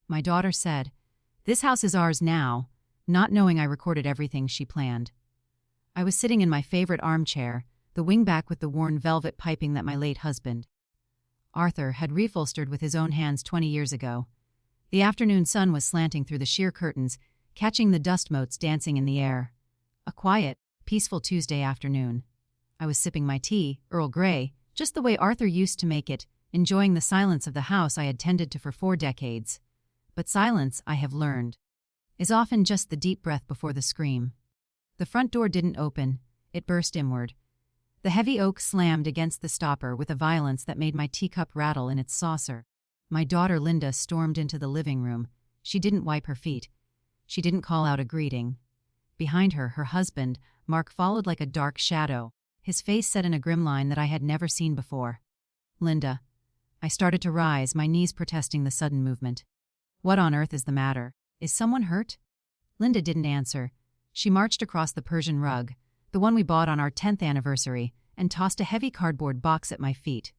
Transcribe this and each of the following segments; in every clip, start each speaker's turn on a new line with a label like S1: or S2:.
S1: My daughter said, "This house is ours now," not knowing I recorded everything she planned. I was sitting in my favorite armchair, the wingback with the worn velvet piping that my late husband, Arthur, had reupholstered with his own hands 20 years ago. The afternoon sun was slanting through the sheer curtains, catching the dust motes dancing in the air. A quiet, peaceful Tuesday afternoon. I was sipping my tea, Earl Grey, just the way Arthur used to make it, enjoying the silence of the house I had tended to for 4 decades. But silence, I have learned, is often just the deep breath before the scream. The front door didn't open, it burst inward. The heavy oak slammed against the stopper with a violence that made my teacup rattle in its saucer. My daughter Linda stormed into the living room. She didn't wipe her feet. She didn't call out a greeting. Behind her, her husband, Mark, followed like a dark shadow, his face set in a grim line that I had never seen before. "Linda." I started to rise, my knees protesting the sudden movement. "What on earth is the matter? Is someone hurt?" Linda didn't answer. She marched across the Persian rug, the one we bought on our 10th anniversary, and tossed a heavy cardboard box at my feet.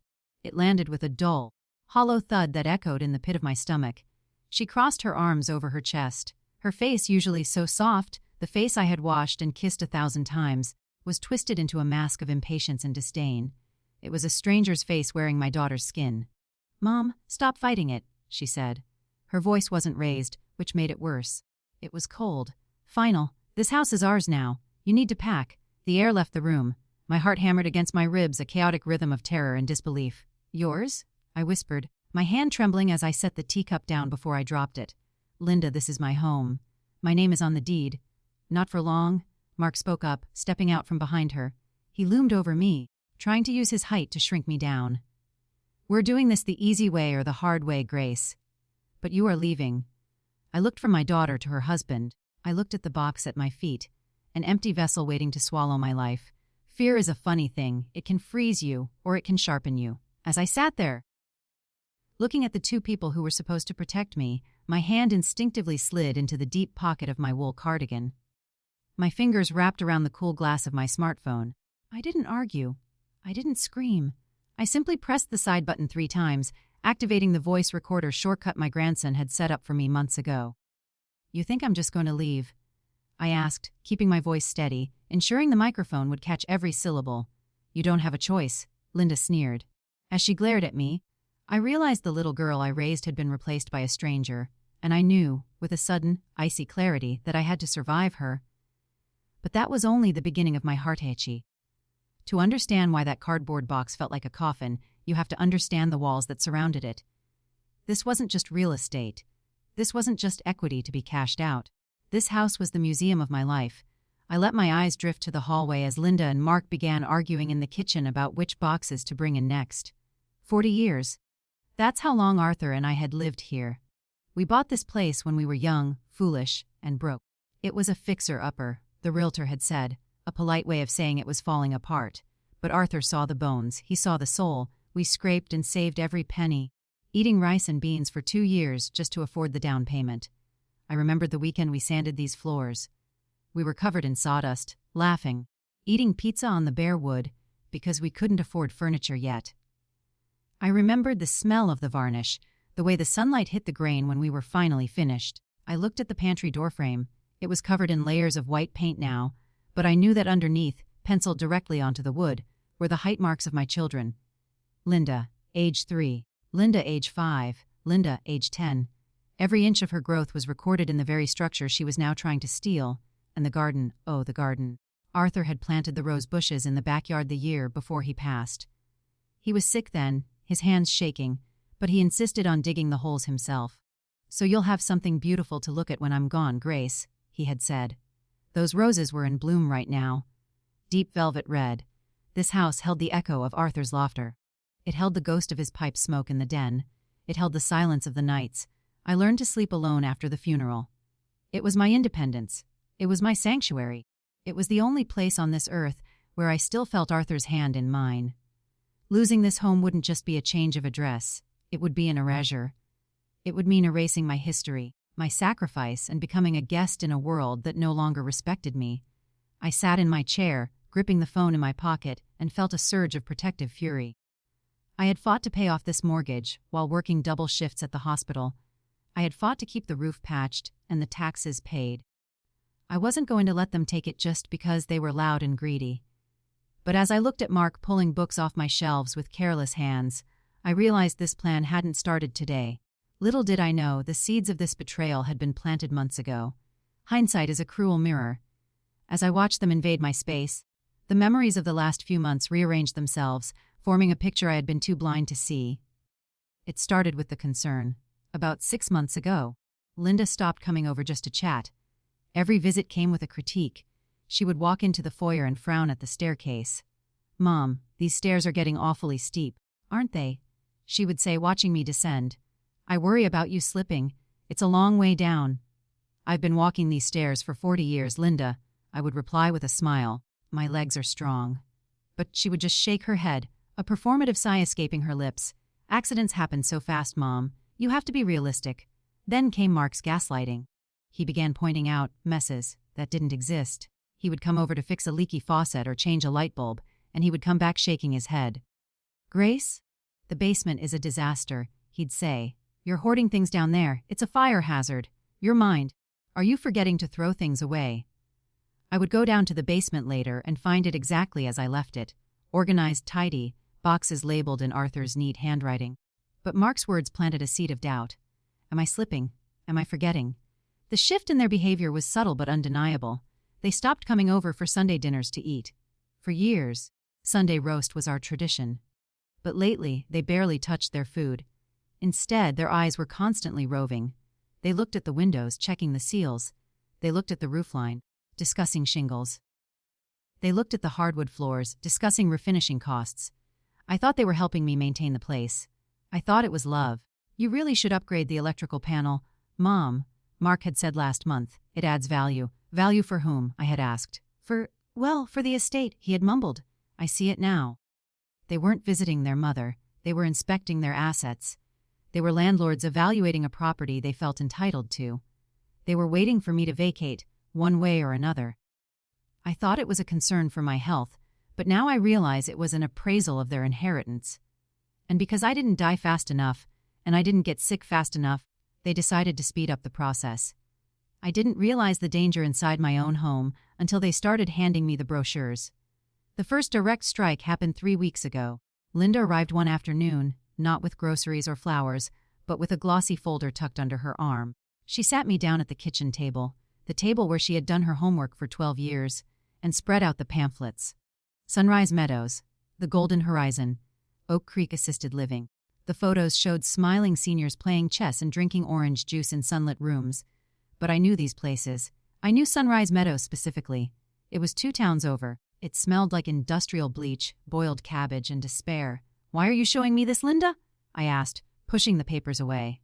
S1: It landed with a dull, hollow thud that echoed in the pit of my stomach. She crossed her arms over her chest. Her face, usually so soft, the face I had washed and kissed 1,000 times, was twisted into a mask of impatience and disdain. It was a stranger's face wearing my daughter's skin. "Mom, stop fighting it," she said. Her voice wasn't raised, which made it worse. It was cold. "Final. This house is ours now. You need to pack." The air left the room. My heart hammered against my ribs, a chaotic rhythm of terror and disbelief. "Yours?" I whispered, my hand trembling as I set the teacup down before I dropped it. "Linda, this is my home. My name is on the deed." "Not for long," Mark spoke up, stepping out from behind her. He loomed over me, trying to use his height to shrink me down. "We're doing this the easy way or the hard way, Grace. But you are leaving." I looked from my daughter to her husband. I looked at the box at my feet, an empty vessel waiting to swallow my life. Fear is a funny thing. It can freeze you, or it can sharpen you. As I sat there, looking at the 2 people who were supposed to protect me, my hand instinctively slid into the deep pocket of my wool cardigan. My fingers wrapped around the cool glass of my smartphone. I didn't argue. I didn't scream. I simply pressed the side button 3 times, activating the voice recorder shortcut my grandson had set up for me months ago. "You think I'm just going to leave?" I asked, keeping my voice steady, ensuring the microphone would catch every syllable. "You don't have a choice," Linda sneered. As she glared at me, I realized the little girl I raised had been replaced by a stranger, and I knew, with a sudden, icy clarity, that I had to survive her. But that was only the beginning of my heartache. To understand why that cardboard box felt like a coffin, you have to understand the walls that surrounded it. This wasn't just real estate. This wasn't just equity to be cashed out. This house was the museum of my life. I let my eyes drift to the hallway as Linda and Mark began arguing in the kitchen about which boxes to bring in next. 40 years. That's how long Arthur and I had lived here. We bought this place when we were young, foolish, and broke. It was a fixer-upper, the realtor had said, a polite way of saying it was falling apart. But Arthur saw the bones, he saw the soul. We scraped and saved every penny, eating rice and beans for 2 years just to afford the down payment. I remembered the weekend we sanded these floors. We were covered in sawdust, laughing, eating pizza on the bare wood, because we couldn't afford furniture yet. I remembered the smell of the varnish, the way the sunlight hit the grain when we were finally finished. I looked at the pantry doorframe. It was covered in layers of white paint now, but I knew that underneath, penciled directly onto the wood, were the height marks of my children. Linda, age 3. Linda, age 5. Linda, age 10. Every inch of her growth was recorded in the very structure she was now trying to steal. And the garden, oh, the garden. Arthur had planted the rose bushes in the backyard the year before he passed. He was sick then, his hands shaking, but he insisted on digging the holes himself. "So you'll have something beautiful to look at when I'm gone, Grace," he had said. Those roses were in bloom right now. Deep velvet red. This house held the echo of Arthur's laughter. It held the ghost of his pipe smoke in the den. It held the silence of the nights. I learned to sleep alone after the funeral. It was my independence. It was my sanctuary. It was the only place on this earth where I still felt Arthur's hand in mine. Losing this home wouldn't just be a change of address. It would be an erasure. It would mean erasing my history, my sacrifice, and becoming a guest in a world that no longer respected me. I sat in my chair, gripping the phone in my pocket, and felt a surge of protective fury. I had fought to pay off this mortgage while working double shifts at the hospital. I had fought to keep the roof patched and the taxes paid. I wasn't going to let them take it just because they were loud and greedy. But as I looked at Mark pulling books off my shelves with careless hands, I realized this plan hadn't started today. Little did I know the seeds of this betrayal had been planted months ago. Hindsight is a cruel mirror. As I watched them invade my space, the memories of the last few months rearranged themselves, forming a picture I had been too blind to see. It started with the concern. About 6 months ago, Linda stopped coming over just to chat. Every visit came with a critique. She would walk into the foyer and frown at the staircase. "Mom, these stairs are getting awfully steep, aren't they?" she would say, watching me descend. "I worry about you slipping. It's a long way down." "I've been walking these stairs for 40 years, Linda," I would reply with a smile. "My legs are strong." But she would just shake her head, a performative sigh escaping her lips. "Accidents happen so fast, Mom. You have to be realistic." Then came Mark's gaslighting. He began pointing out messes that didn't exist. He would come over to fix a leaky faucet or change a light bulb, and he would come back shaking his head. "Grace, the basement is a disaster," he'd say. "You're hoarding things down there. It's a fire hazard. Your mind. Are you forgetting to throw things away?" I would go down to the basement later and find it exactly as I left it, organized, tidy, boxes labeled in Arthur's neat handwriting. But Mark's words planted a seed of doubt. Am I slipping? Am I forgetting? The shift in their behavior was subtle but undeniable. They stopped coming over for Sunday dinners to eat. For years, Sunday roast was our tradition. But lately, they barely touched their food. Instead, their eyes were constantly roving. They looked at the windows, checking the seals. They looked at the roofline, discussing shingles. They looked at the hardwood floors, discussing refinishing costs. I thought they were helping me maintain the place. I thought it was love. "You really should upgrade the electrical panel, Mom," Mark had said last month. "It adds value." "Value for whom?" I had asked. For the estate," he had mumbled. "I see it now." They weren't visiting their mother. They were inspecting their assets. They were landlords evaluating a property they felt entitled to. They were waiting for me to vacate, one way or another. I thought it was a concern for my health, but now I realize it was an appraisal of their inheritance. And because I didn't die fast enough, and I didn't get sick fast enough, they decided to speed up the process. I didn't realize the danger inside my own home until they started handing me the brochures. The first direct strike happened 3 weeks ago. Linda arrived one afternoon, not with groceries or flowers, but with a glossy folder tucked under her arm. She sat me down at the kitchen table, the table where she had done her homework for 12 years, and spread out the pamphlets. Sunrise Meadows, The Golden Horizon, Oak Creek Assisted Living. The photos showed smiling seniors playing chess and drinking orange juice in sunlit rooms. But I knew these places. I knew Sunrise Meadows specifically. It was 2 towns over. It smelled like industrial bleach, boiled cabbage, and despair. "Why are you showing me this, Linda?" I asked, pushing the papers away.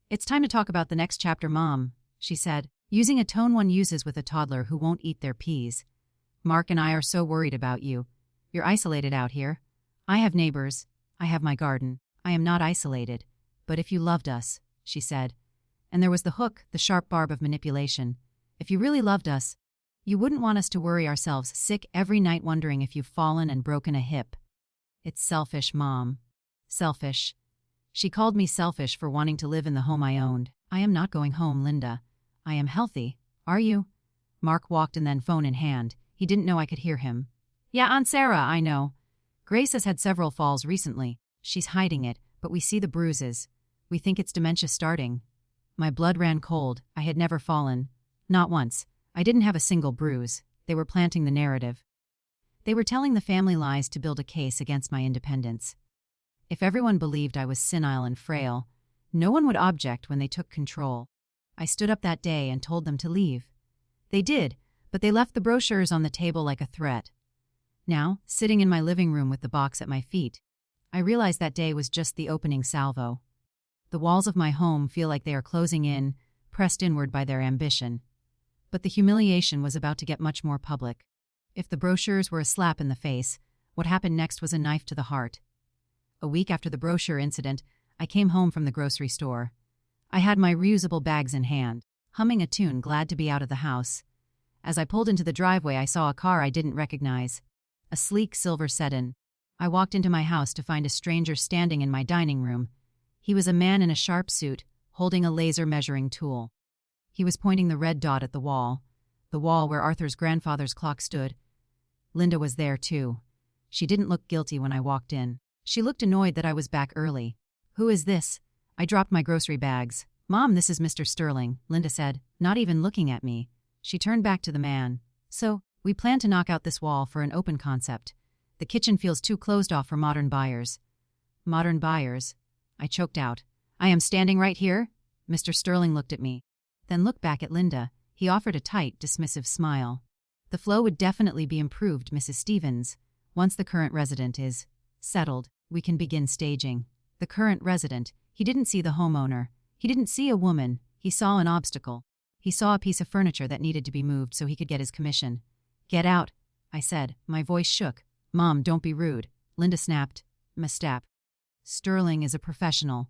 S1: "It's time to talk about the next chapter, Mom," she said, using a tone one uses with a toddler who won't eat their peas. "Mark and I are so worried about you. You're isolated out here. I have neighbors. I have my garden. I am not isolated. But if you loved us," she said. And there was the hook, the sharp barb of manipulation. "If you really loved us, you wouldn't want us to worry ourselves sick every night wondering if you've fallen and broken a hip." It's selfish, Mom. Selfish. She called me selfish for wanting to live in the home I owned. "I am not going home, Linda. I am healthy. Are you?" Mark walked in then, phone in hand. He didn't know I could hear him. "Yeah, Aunt Sarah, I know. Grace has had several falls recently. She's hiding it, but we see the bruises. We think it's dementia starting." My blood ran cold. I had never fallen. Not once. I didn't have a single bruise. They were planting the narrative. They were telling the family lies to build a case against my independence. If everyone believed I was senile and frail, no one would object when they took control. I stood up that day and told them to leave. They did, but they left the brochures on the table like a threat. Now, sitting in my living room with the box at my feet, I realize that day was just the opening salvo. The walls of my home feel like they are closing in, pressed inward by their ambition. But the humiliation was about to get much more public. If the brochures were a slap in the face, what happened next was a knife to the heart. A week after the brochure incident, I came home from the grocery store. I had my reusable bags in hand, humming a tune, glad to be out of the house. As I pulled into the driveway, I saw a car I didn't recognize. A sleek silver sedan. I walked into my house to find a stranger standing in my dining room. He was a man in a sharp suit, holding a laser measuring tool. He was pointing the red dot at the wall where Arthur's grandfather's clock stood. Linda was there, too. She didn't look guilty when I walked in. She looked annoyed that I was back early. "Who is this?" I dropped my grocery bags. "Mom, this is Mr. Sterling," Linda said, not even looking at me. She turned back to the man. "So, we plan to knock out this wall for an open concept. The kitchen feels too closed off for modern buyers." "Modern buyers?" I choked out. "I am standing right here?" Mr. Sterling looked at me, then looked back at Linda. He offered a tight, dismissive smile. "The flow would definitely be improved, Mrs. Stevens. Once the current resident is settled, we can begin staging." The current resident. He didn't see the homeowner. He didn't see a woman. He saw an obstacle. He saw a piece of furniture that needed to be moved so he could get his commission. "Get out," I said. My voice shook. "Mom, don't be rude." Linda snapped. "Mistap. Sterling is a professional."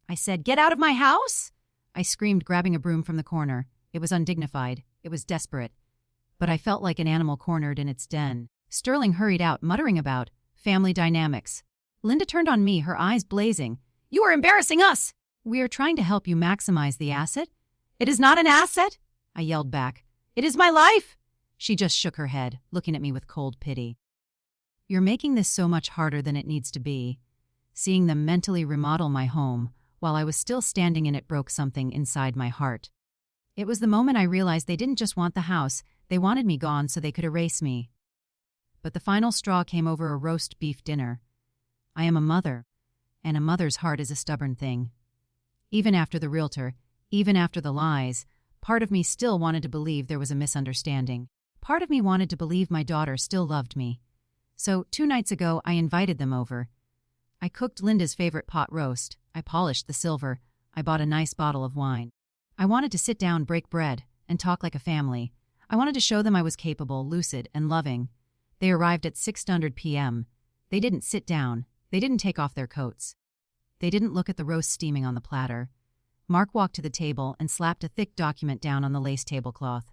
S1: I said, "Get out of my house!" I screamed, grabbing a broom from the corner. It was undignified. It was desperate. But I felt like an animal cornered in its den. Sterling hurried out, muttering about family dynamics. Linda turned on me, her eyes blazing. "You are embarrassing us!" "We are trying to help you maximize the asset." "It is not an asset!" I yelled back. "It is my life!" She just shook her head, looking at me with cold pity. "You're making this so much harder than it needs to be." Seeing them mentally remodel my home while I was still standing in it broke something inside my heart. It was the moment I realized they didn't just want the house, they wanted me gone so they could erase me. But the final straw came over a roast beef dinner. I am a mother, and a mother's heart is a stubborn thing. Even after the realtor, even after the lies, part of me still wanted to believe there was a misunderstanding. Part of me wanted to believe my daughter still loved me. So 2 nights ago, I invited them over. I cooked Linda's favorite pot roast. I polished the silver. I bought a nice bottle of wine. I wanted to sit down, break bread, and talk like a family. I wanted to show them I was capable, lucid, and loving. They arrived at 6:00 p.m. They didn't sit down. They didn't take off their coats. They didn't look at the roast steaming on the platter. Mark walked to the table and slapped a thick document down on the lace tablecloth.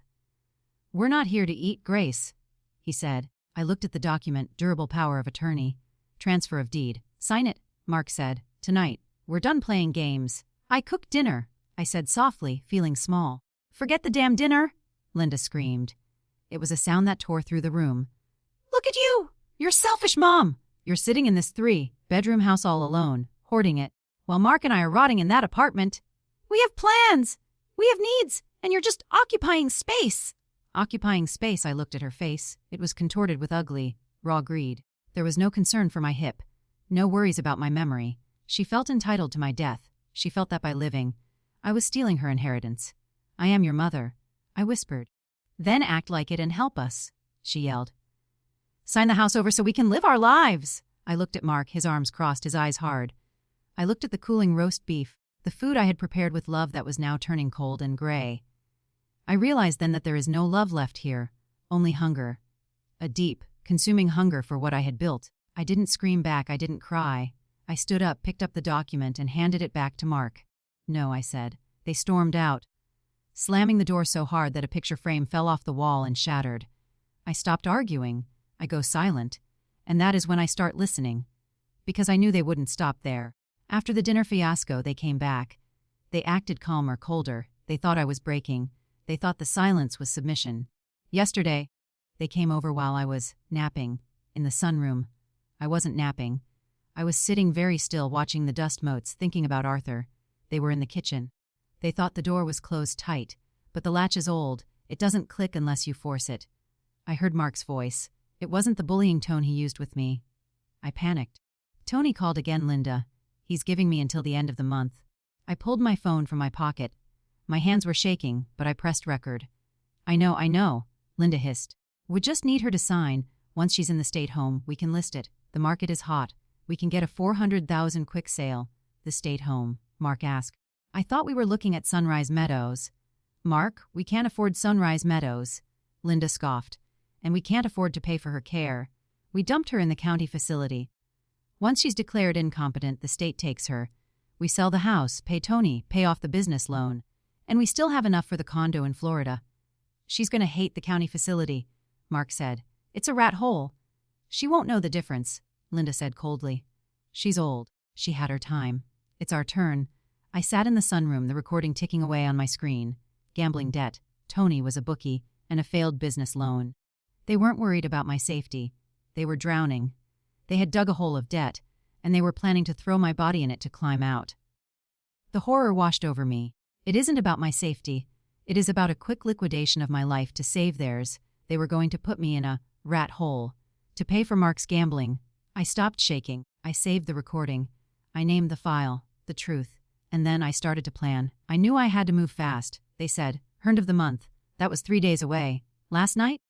S1: "We're not here to eat, Grace," he said. I looked at the document, durable power of attorney. "Transfer of deed. Sign it," Mark said. "Tonight. We're done playing games." "I cooked dinner," I said softly, feeling small. "Forget the damn dinner," Linda screamed. It was a sound that tore through the room. "Look at you! You're selfish, Mom! You're sitting in this 3-bedroom house all alone, hoarding it, while Mark and I are rotting in that apartment. We have plans! We have needs, and you're just occupying space!" Occupying space, I looked at her face. It was contorted with ugly, raw greed. There was no concern for my hip, no worries about my memory. She felt entitled to my death. She felt that by living, I was stealing her inheritance. "I am your mother," I whispered. "Then act like it and help us," she yelled. "Sign the house over so we can live our lives." I looked at Mark, his arms crossed, his eyes hard. I looked at the cooling roast beef, the food I had prepared with love that was now turning cold and gray. I realized then that there is no love left here, only hunger. A deep, consuming hunger for what I had built. I didn't scream back, I didn't cry. I stood up, picked up the document, and handed it back to Mark. "No," I said. They stormed out, slamming the door so hard that a picture frame fell off the wall and shattered. I stopped arguing. I go silent. And that is when I start listening. Because I knew they wouldn't stop there. After the dinner fiasco, they came back. They acted calmer, colder. They thought I was breaking. They thought the silence was submission. Yesterday, they came over while I was napping in the sunroom. I wasn't napping. I was sitting very still, watching the dust motes, thinking about Arthur. They were in the kitchen. They thought the door was closed tight, but the latch is old. It doesn't click unless you force it. I heard Mark's voice. It wasn't the bullying tone he used with me. I panicked. "Tony called again, Linda. He's giving me until the end of the month." I pulled my phone from my pocket. My hands were shaking, but I pressed record. I know, Linda hissed. "We just need her to sign. Once she's in the state home, we can list it. The market is hot. We can get a 400,000 quick sale." "The state home?" Mark asked. "I thought we were looking at Sunrise Meadows." "Mark, we can't afford Sunrise Meadows," Linda scoffed. "And we can't afford to pay for her care. We dumped her in the county facility. Once she's declared incompetent, the state takes her. We sell the house, pay Tony, pay off the business loan. And we still have enough for the condo in Florida." "She's going to hate the county facility," Mark said. "It's a rat hole." "She won't know the difference," Linda said coldly. "She's old. She had her time. It's our turn." I sat in the sunroom, the recording ticking away on my screen. Gambling debt, Tony was a bookie, and a failed business loan. They weren't worried about my safety. They were drowning. They had dug a hole of debt, and they were planning to throw my body in it to climb out. The horror washed over me. It isn't about my safety. It is about a quick liquidation of my life to save theirs. They were going to put me in a rat hole. To pay for Mark's gambling. I stopped shaking. I saved the recording. I named the file, the truth. And then I started to plan. I knew I had to move fast. They said, "End of the month." That was 3 days away. Last night?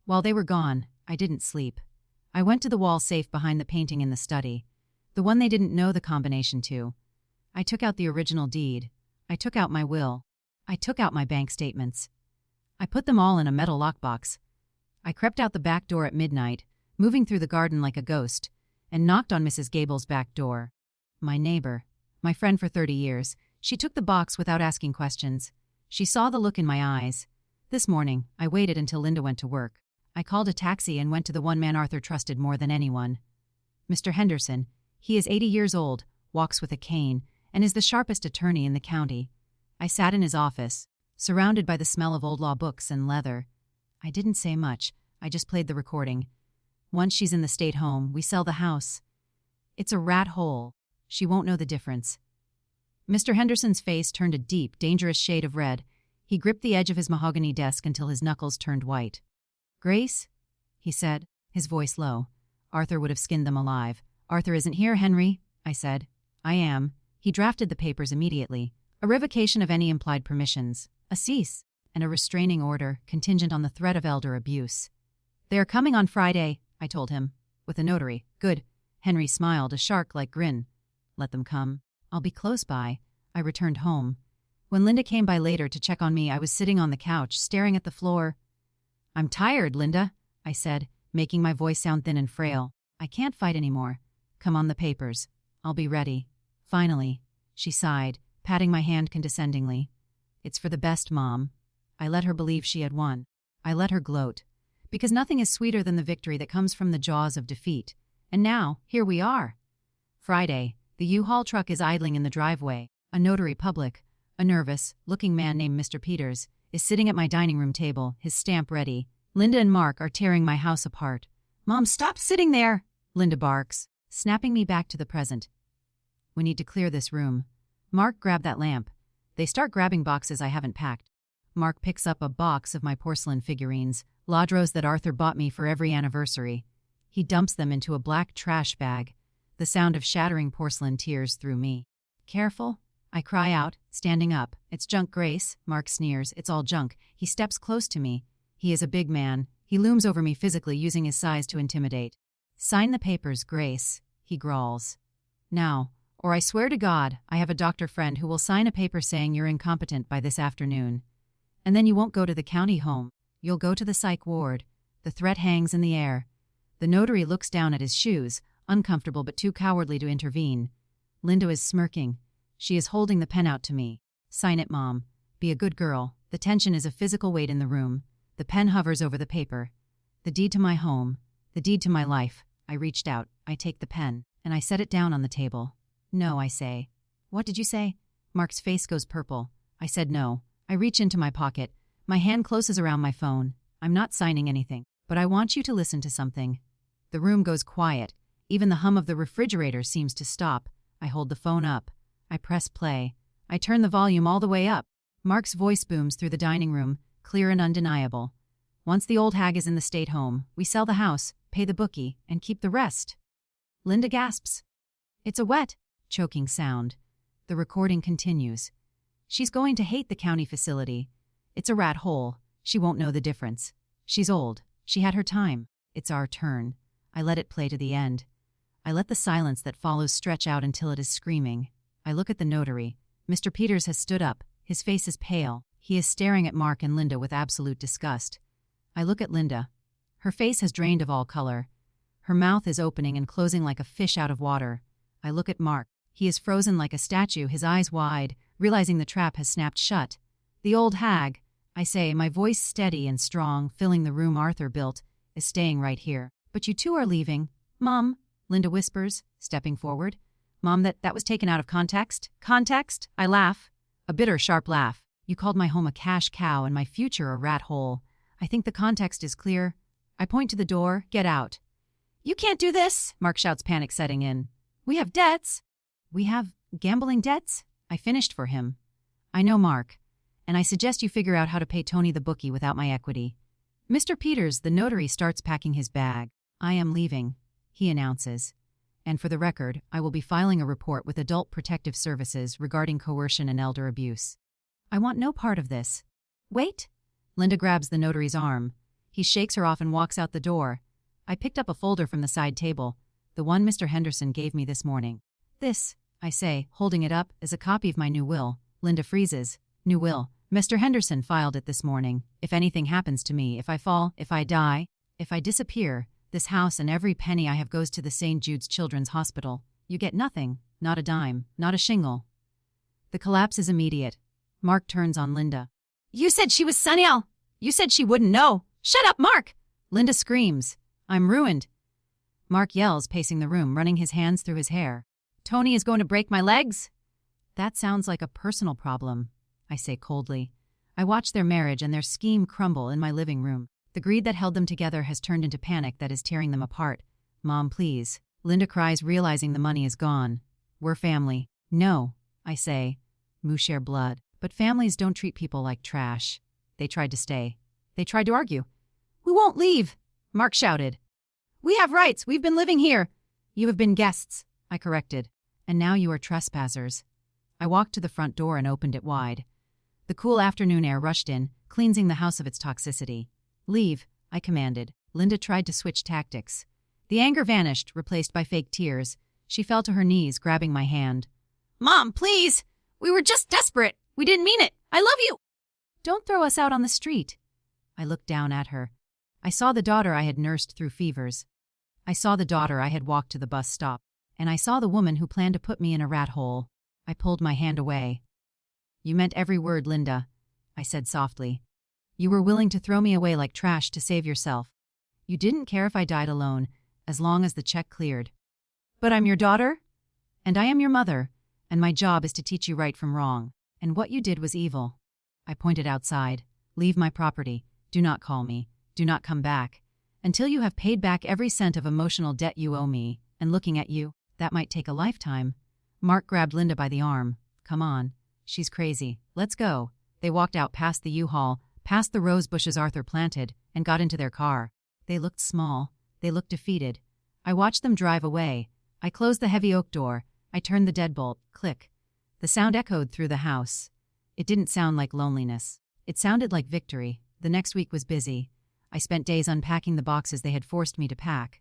S1: While they were gone, I didn't sleep. I went to the wall safe behind the painting in the study. The one they didn't know the combination to. I took out the original deed. I took out my will. I took out my bank statements. I put them all in a metal lockbox. I crept out the back door at midnight, moving through the garden like a ghost, and knocked on Mrs. Gable's back door. My neighbor, my friend for 30 years, she took the box without asking questions. She saw the look in my eyes. This morning, I waited until Linda went to work. I called a taxi and went to the one man Arthur trusted more than anyone. Mr. Henderson. He is 80 years old, walks with a cane, and is the sharpest attorney in the county. I sat in his office, surrounded by the smell of old law books and leather. I didn't say much. I just played the recording. Once she's in the state home, we sell the house. It's a rat hole. She won't know the difference. Mr. Henderson's face turned a deep, dangerous shade of red. He gripped the edge of his mahogany desk until his knuckles turned white. "Grace?" he said, his voice low. Arthur would have skinned them alive. "Arthur isn't here, Henry," I said. "I am." He drafted the papers immediately. A revocation of any implied permissions, a cease, and a restraining order contingent on the threat of elder abuse. "They are coming on Friday," I told him, with a notary. "Good." Henry smiled, a shark-like grin. "Let them come. I'll be close by." I returned home. When Linda came by later to check on me, I was sitting on the couch, staring at the floor. "I'm tired, Linda," I said, making my voice sound thin and frail. "I can't fight anymore. Come on the papers. I'll be ready." "Finally," she sighed, patting my hand condescendingly. "It's for the best, Mom." I let her believe she had won. I let her gloat. Because nothing is sweeter than the victory that comes from the jaws of defeat. And now, here we are. Friday, the U-Haul truck is idling in the driveway. A notary public, a nervous-looking man named Mr. Peters, is sitting at my dining room table, his stamp ready. Linda and Mark are tearing my house apart. "Mom, stop sitting there!" Linda barks, snapping me back to the present. "We need to clear this room." Mark, grab that lamp. They start grabbing boxes I haven't packed. Mark picks up a box of my porcelain figurines, Ladros that Arthur bought me for every anniversary. He dumps them into a black trash bag. The sound of shattering porcelain tears through me. "Careful," I cry out, standing up. "It's junk, Grace." Mark sneers. "It's all junk." He steps close to me. He is a big man. He looms over me physically, using his size to intimidate. "Sign the papers, Grace," he growls. "Now, or I swear to God, I have a doctor friend who will sign a paper saying you're incompetent by this afternoon. And then you won't go to the county home. You'll go to the psych ward." The threat hangs in the air. The notary looks down at his shoes, uncomfortable but too cowardly to intervene. Linda is smirking. She is holding the pen out to me. "Sign it, Mom. Be a good girl." The tension is a physical weight in the room. The pen hovers over the paper. The deed to my home. The deed to my life. I reached out. I take the pen, and I set it down on the table. "No," I say. "What did you say?" Mark's face goes purple. I said no. I reach into my pocket. My hand closes around my phone. "I'm not signing anything, but I want you to listen to something." The room goes quiet. Even the hum of the refrigerator seems to stop. I hold the phone up. I press play. I turn the volume all the way up. Mark's voice booms through the dining room, clear and undeniable. "Once the old hag is in the state home, we sell the house, pay the bookie, and keep the rest." Linda gasps. It's a wet, choking sound. The recording continues. "She's going to hate the county facility. It's a rat hole. She won't know the difference. She's old. She had her time. It's our turn." I let it play to the end. I let the silence that follows stretch out until it is screaming. I look at the notary. Mr. Peters has stood up. His face is pale. He is staring at Mark and Linda with absolute disgust. I look at Linda. Her face has drained of all color. Her mouth is opening and closing like a fish out of water. I look at Mark. He is frozen like a statue, his eyes wide, realizing the trap has snapped shut. "The old hag," I say, my voice steady and strong, filling the room Arthur built, "is staying right here. But you two are leaving." "Mom," Linda whispers, stepping forward. Mom, that was taken out of context. Context? I laugh. A bitter, sharp laugh. You called my home a cash cow and my future a rat hole. I think the context is clear. I point to the door. Get out. You can't do this, Mark shouts, panic setting in. We have debts. We have gambling debts? I finished for him. I know, Mark. And I suggest you figure out how to pay Tony the bookie without my equity. Mr. Peters, the notary, starts packing his bag. I am leaving, he announces. And for the record, I will be filing a report with Adult Protective Services regarding coercion and elder abuse. I want no part of this. Wait. Linda grabs the notary's arm. He shakes her off and walks out the door. I picked up a folder from the side table, the one Mr. Henderson gave me this morning. This, I say, holding it up, is a copy of my new will. Linda freezes. New will. Mr. Henderson filed it this morning. If anything happens to me, if I fall, if I die, if I disappear, this house and every penny I have goes to the St. Jude's Children's Hospital. You get nothing, not a dime, not a shingle. The collapse is immediate. Mark turns on Linda. You said she was Sunnyel. You said she wouldn't know. Shut up, Mark! Linda screams. I'm ruined. Mark yells, pacing the room, running his hands through his hair. Tony is going to break my legs? That sounds like a personal problem, I say coldly. I watch their marriage and their scheme crumble in my living room. The greed that held them together has turned into panic that is tearing them apart. Mom, please. Linda cries, realizing the money is gone. We're family. No, I say. We share blood. But families don't treat people like trash. They tried to stay. They tried to argue. We won't leave, Mark shouted. We have rights. We've been living here. You have been guests, I corrected. And now you are trespassers. I walked to the front door and opened it wide. The cool afternoon air rushed in, cleansing the house of its toxicity. Leave, I commanded. Linda tried to switch tactics. The anger vanished, replaced by fake tears. She fell to her knees, grabbing my hand. Mom, please! We were just desperate. We didn't mean it. I love you! Don't throw us out on the street. I looked down at her. I saw the daughter I had nursed through fevers. I saw the daughter I had walked to the bus stop. And I saw the woman who planned to put me in a rat hole. I pulled my hand away. You meant every word, Linda, I said softly. You were willing to throw me away like trash to save yourself. You didn't care if I died alone, as long as the check cleared. But I'm your daughter, and I am your mother, and my job is to teach you right from wrong. And what you did was evil. I pointed outside. Leave my property. Do not call me. Do not come back. Until you have paid back every cent of emotional debt you owe me, and looking at you, that might take a lifetime. Mark grabbed Linda by the arm. Come on. She's crazy. Let's go. They walked out past the U-Haul, past the rose bushes Arthur planted, and got into their car. They looked small. They looked defeated. I watched them drive away. I closed the heavy oak door. I turned the deadbolt. Click. The sound echoed through the house. It didn't sound like loneliness. It sounded like victory. The next week was busy. I spent days unpacking the boxes they had forced me to pack.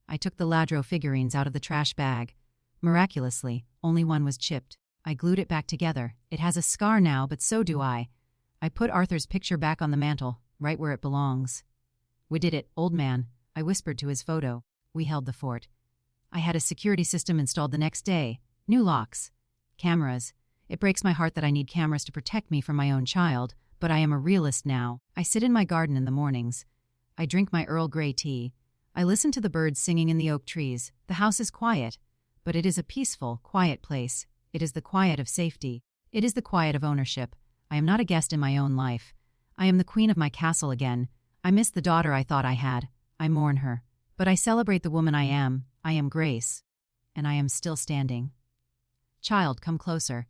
S1: I took the Ladro figurines out of the trash bag. Miraculously, only one was chipped. I glued it back together. It has a scar now, but so do I. I put Arthur's picture back on the mantel, right where it belongs. We did it, old man, I whispered to his photo. We held the fort. I had a security system installed the next day. New locks. Cameras. It breaks my heart that I need cameras to protect me from my own child, but I am a realist now. I sit in my garden in the mornings. I drink my Earl Grey tea. I listen to the birds singing in the oak trees. The house is quiet, but it is a peaceful, quiet place. It is the quiet of safety. It is the quiet of ownership. I am not a guest in my own life. I am the queen of my castle again. I miss the daughter I thought I had. I mourn her. But I celebrate the woman I am. I am Grace. And I am still standing. Child, come closer.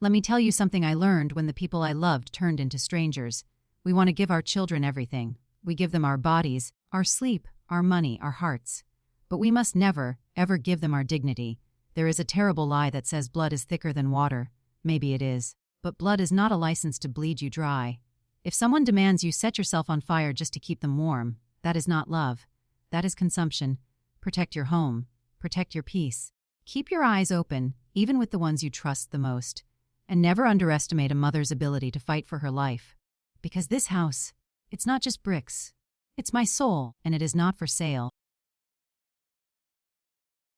S1: Let me tell you something I learned when the people I loved turned into strangers. We want to give our children everything. We give them our bodies, our sleep, our money, our hearts. But we must never, ever give them our dignity. There is a terrible lie that says blood is thicker than water. Maybe it is. But blood is not a license to bleed you dry. If someone demands you set yourself on fire just to keep them warm, that is not love. That is consumption. Protect your home. Protect your peace. Keep your eyes open, even with the ones you trust the most. And never underestimate a mother's ability to fight for her life. Because this house, it's not just bricks. It's my soul, and it is not for sale.